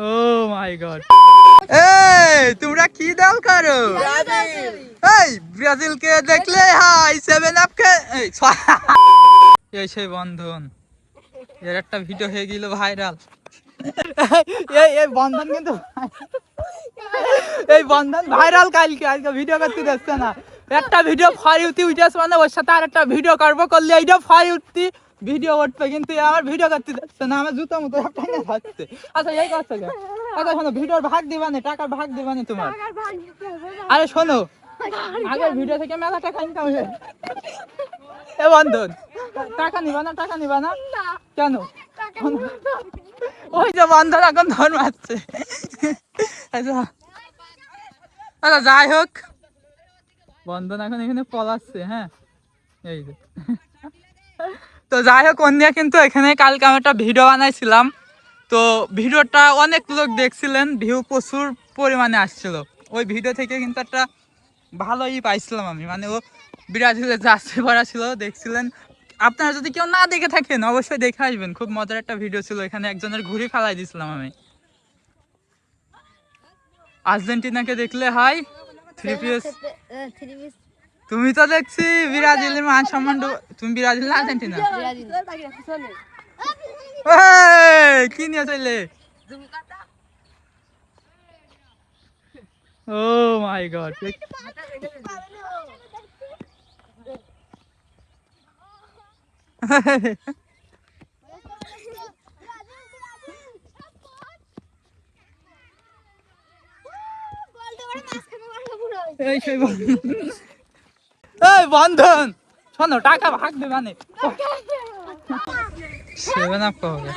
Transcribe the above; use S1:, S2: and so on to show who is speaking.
S1: ও মাই god, এই তোমরা কি দল করো? এই ব্রাজিলকে দেখলে হাই 7 আপ কে এই সেই বন্ধন, এর একটা ভিডিও হয়ে গেল ভাইরাল। এই বন্ধন কিন্তু এই বন্ধন ভাইরাল, কালকে ভিডিও করতে দিচ্ছে না। একটা ভিডিও ফর ইউটি উঠেছে মানে ওর সাথে আর একটা ভিডিও করবো, করলে এইটা ফর ইউটি ভিডিও উঠবে, কিন্তু আমার ভিডিও করতে দিচ্ছে না। আমার জুতো মতো হচ্ছে। আচ্ছা এই কথা, আচ্ছা শোনো, ভিডিওর ভাগ দিবা না, টাকার ভাগ দিবা না তোমার। আরে শোনো, আগের ভিডিও থেকে মেলা টাকা ইনকাম হয়ে এ বন্ধন, টাকা নিবা না? টাকা নিবা না কেন? ওই যে বন্ধন এখন ধর মারছে। আচ্ছা আচ্ছা যাই হোক, বন্ধন এখন এখানে পলাচ্ছে। হ্যাঁ এই যে, তো যাই হোক অন্যা কিন্তু এখানে কালকে আমি একটা ভিডিও বানাইছিলাম, তো ভিডিওটা অনেক লোক দেখছিলেন, ভিউ প্রচুর পরিমাণে আসছিল। ওই ভিডিও থেকে কিন্তু একটা ভালোই পাইছিলাম আমি, মানে ও ব্রাজিলের জার্সি পরা ছিল, দেখছিলেন। আপনারা যদি কেউ না দেখে থাকেন অবশ্যই দেখে আসবেন, খুব মজার একটা ভিডিও ছিল। এখানে একজনের ঘুড়ি ফেলাই দিছিলাম আমি। আর্জেন্টিনাকে দেখলে হয় 3 পিস। তুমি তো দেখছি ব্রাজিলের মান সম্মান, তুমি ব্রাজিল না আর্জেন্টিনা? কি নিয়ে চলে? ও মাই গড, এই বন্ধন শোনো, টাকা ভাগ দেবা নে, 7 আপ হবে।